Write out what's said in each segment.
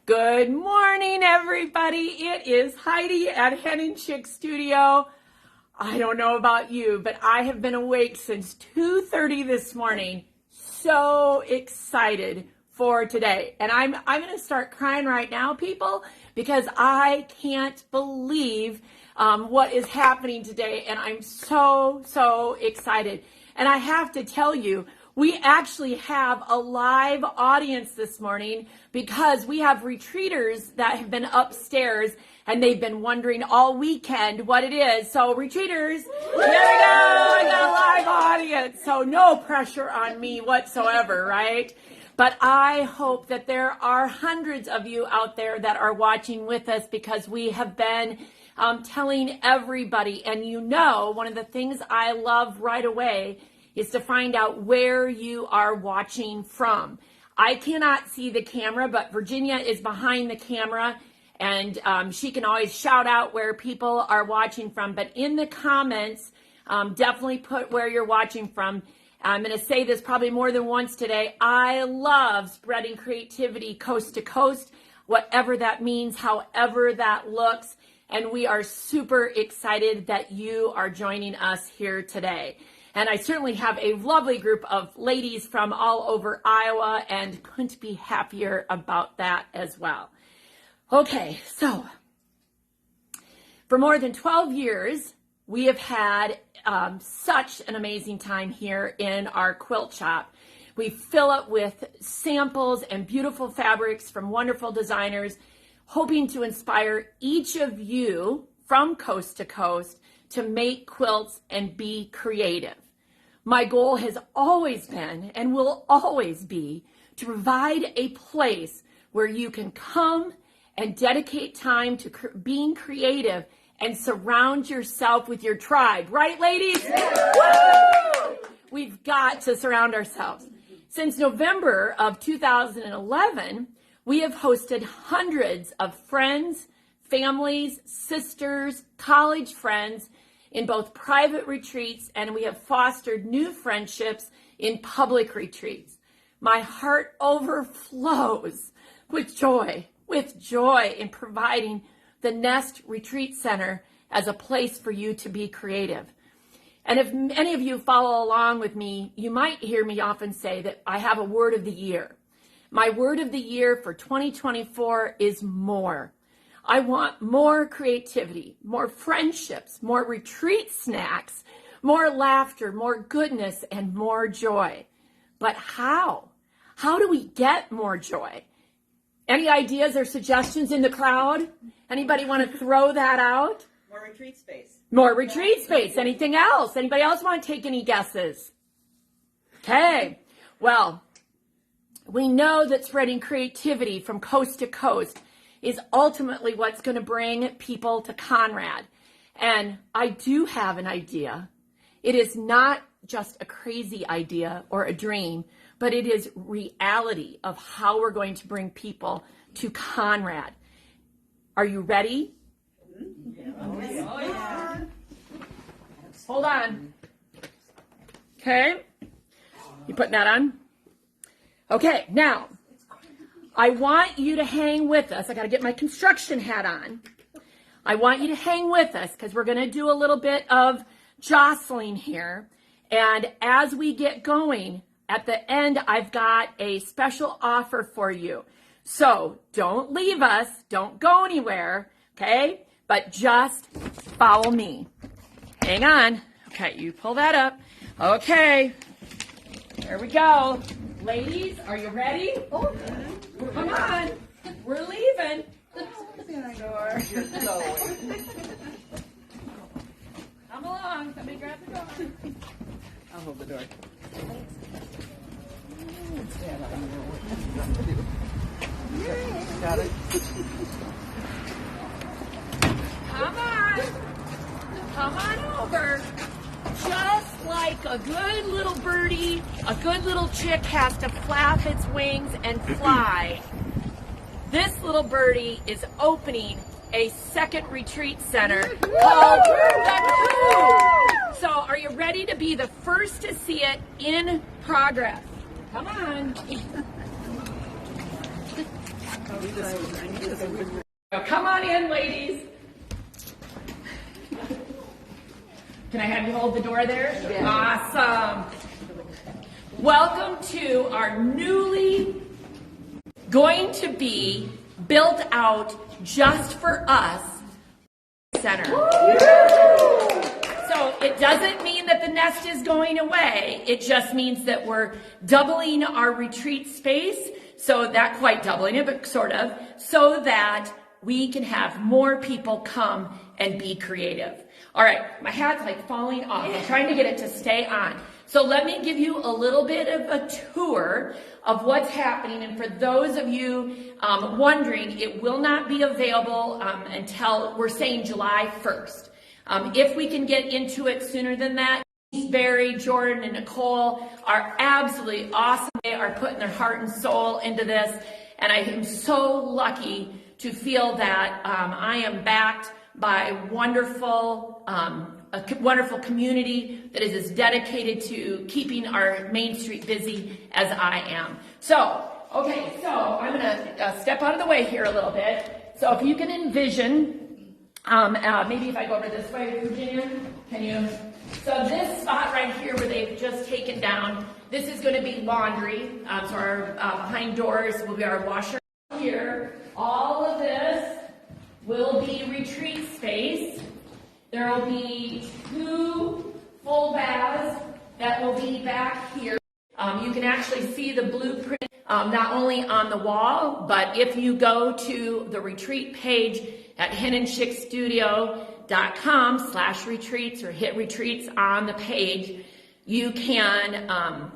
Good morning, everybody. It is Heidi at Hen and Chick Studio. I don't know about you, but I have been awake since 2:30 this morning. So excited for today. And I'm going to start crying right now, people, because I can't believe what is happening today. And I'm so excited. And I have to tell you, we actually have a live audience this morning because we have retreaters that have been upstairs and they've been wondering all weekend what it is. So retreaters, there we go, I got a live audience. So no pressure on me whatsoever, right? But I hope that there are hundreds of you out there that are watching with us because we have been telling everybody. And you know, one of the things I love right away is to find out where you are watching from. I cannot see the camera, but Virginia is behind the camera, and she can always shout out where people are watching from. But in the comments, definitely put where you're watching from. I'm going to say this probably more than once today. I love spreading creativity coast to coast, whatever that means, however that looks. And we are super excited that you are joining us here today. And I certainly have a lovely group of ladies from all over Iowa and couldn't be happier about that as well. Okay, so for more than 12 years, we have had such an amazing time here in our quilt shop. We fill it with samples and beautiful fabrics from wonderful designers, hoping to inspire each of you from coast to coast to make quilts and be creative. My goal has always been and will always be to provide a place where you can come and dedicate time to being creative and surround yourself with your tribe. Right, ladies? Yeah. We've got to surround ourselves. Since November of 2011, we have hosted hundreds of friends, families, sisters, college friends in both private retreats, and we have fostered new friendships in public retreats. My heart overflows with joy in providing the Nest Retreat Center as a place for you to be creative. And if any of you follow along with me, you might hear me often say that I have a word of the year. My word of the year for 2024 is more. I want more creativity, more friendships, more retreat snacks, more laughter, more goodness, and more joy. But how? How do we get more joy? Any ideas or suggestions in the crowd? Anybody want to throw that out? More retreat space. More retreat space. Anything else? Anybody else want to take any guesses? Okay. Well, we know that spreading creativity from coast to coast is ultimately what's going to bring people to Conrad. And I do have an idea. It is not just a crazy idea or a dream, but it is reality of how we're going to bring people to Conrad. Are you ready? Oh, yeah. Hold on. Okay. You putting that on? Okay, now, I want you to hang with us. I got to get my construction hat on. I want you to hang with us because we're going to do a little bit of jostling here. And as we get going, at the end, I've got a special offer for you. So don't leave us. Don't go anywhere. Okay? But just follow me. Hang on. Okay, you pull that up. Okay. There we go. Ladies, are you ready? Oh, come on. We're leaving. Door. You're going. Come along. Somebody grab the door. I'll hold the door. Got it. Come on. Come on over. Just like a good little birdie, a good little chick has to flap its wings and fly. This little birdie is opening a second retreat center called The Coup. So are you ready to be the first to see it in progress? Come on. Come on in, ladies. Can I have you hold the door there? Yeah. Awesome. Welcome to our newly going to be built out just for us center. So it doesn't mean that the nest is going away. It just means that we're doubling our retreat space. So not quite doubling it, but sort of, so that we can have more people come and be creative. All right, my hat's like falling off. I'm trying to get it to stay on. So let me give you a little bit of a tour of what's happening. And for those of you wondering, it will not be available until we're saying July 1st. If we can get into it sooner than that, Barry, Jordan, and Nicole are absolutely awesome. They are putting their heart and soul into this. And I am so lucky to feel that I am backed by a wonderful community that is as dedicated to keeping our Main Street busy as I am. So, okay, so I'm gonna step out of the way here a little bit. So if you can envision, maybe if I go over this way, Virginia, can you? So this spot right here where they've just taken down, this is gonna be laundry. So our behind doors will be our washer here. All of this will be retreat space. There will be 2 full baths that will be back here. You can actually see the blueprint not only on the wall, but if you go to the retreat page at henandchickstudio.com/retreats or hit retreats on the page, you can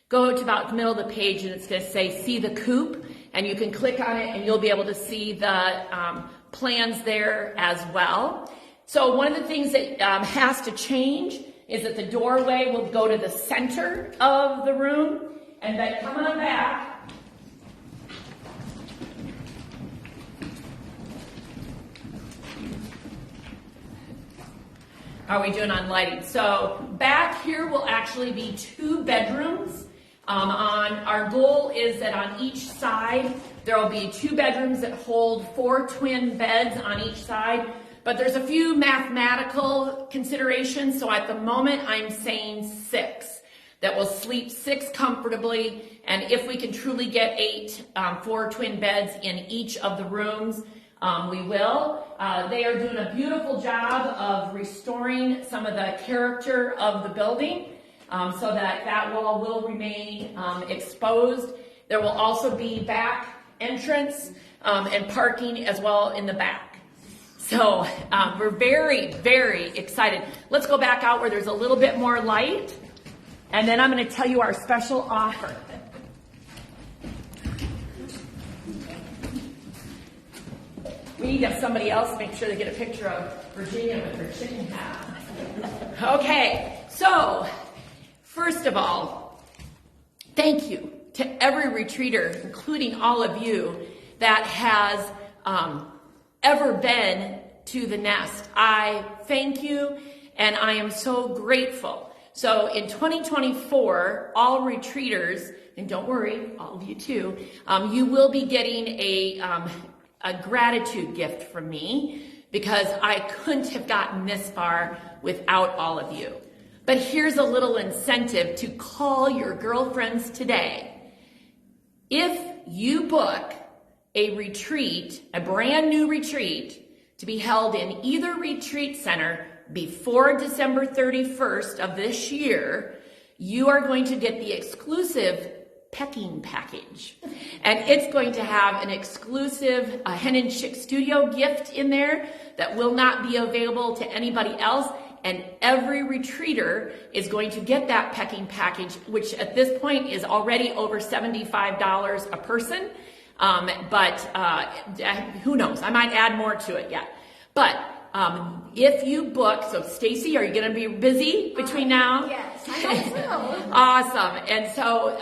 go to about the middle of the page and it's going to say see the coop, and you can click on it and you'll be able to see the plans there as well. So one of the things that has to change is that the doorway will go to the center of the room, and then come on back. How are we doing on lighting? So back here will actually be 2 bedrooms. Our goal is that on each side there will be 2 bedrooms that hold 4 twin beds on each side. But there's a few mathematical considerations. So at the moment I'm saying 6 that will sleep 6 comfortably. And if we can truly get 8 4 twin beds in each of the rooms, we will. They are doing a beautiful job of restoring some of the character of the building so that wall will remain exposed. There will also be back entrance and parking as well in the back. So we're very, very excited. Let's go back out where there's a little bit more light, and then I'm going to tell you our special offer. We need to have somebody else make sure they get a picture of Virginia with her chicken hat. Okay, so first of all, thank you to every retreater, including all of you, that has ever been to the nest. I thank you, and I am so grateful. So in 2024, all retreaters, and don't worry, all of you too, you will be getting a gratitude gift from me, because I couldn't have gotten this far without all of you. But here's a little incentive to call your girlfriends today. If you book a retreat, a brand new retreat, to be held in either retreat center before December 31st of this year, you are going to get the exclusive pecking package. And it's going to have an exclusive Hen and Chick Studio gift in there that will not be available to anybody else. And every retreater is going to get that pecking package, which at this point is already over $75 a person. But who knows? I might add more to it yet. But if you book, so Stacy, are you going to be busy between now? Yes, I hope so. Awesome. And so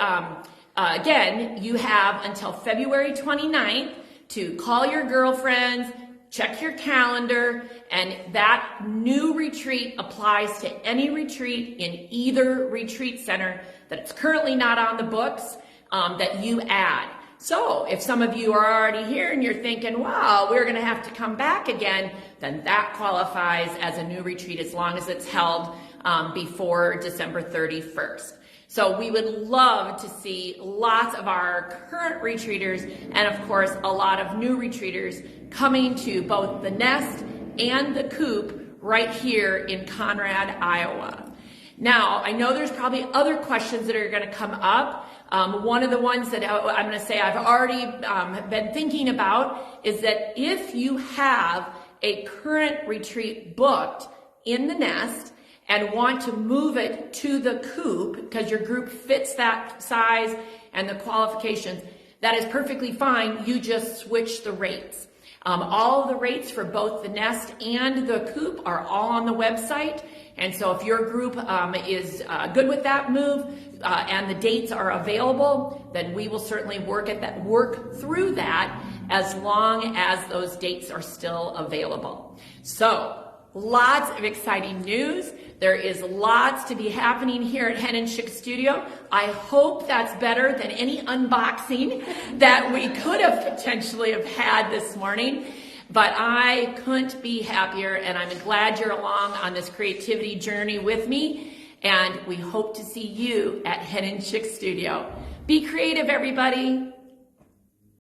again, you have until February 29th to call your girlfriends, check your calendar, and that new retreat applies to any retreat in either retreat center that's currently not on the books that you add. So if some of you are already here and you're thinking, wow, we're going to have to come back again, then that qualifies as a new retreat as long as it's held before December 31st. So we would love to see lots of our current retreaters and of course a lot of new retreaters coming to both the Nest and the Coop right here in Conrad, Iowa. Now, I know there's probably other questions that are going to come up. One of the ones that I'm going to say I've already been thinking about is that if you have a current retreat booked in the Nest and want to move it to the Coop because your group fits that size and the qualifications, that is perfectly fine. You just switch the rates. All of the rates for both the Nest and the Coop are all on the website. And so if your group is good with that move and the dates are available, then we will certainly work through that as long as those dates are still available. So lots of exciting news. There is lots to be happening here at Hen and Chick Studio. I hope that's better than any unboxing that we could have potentially have had this morning. But I couldn't be happier, and I'm glad you're along on this creativity journey with me. And we hope to see you at Hen and Chick Studio. Be creative, everybody.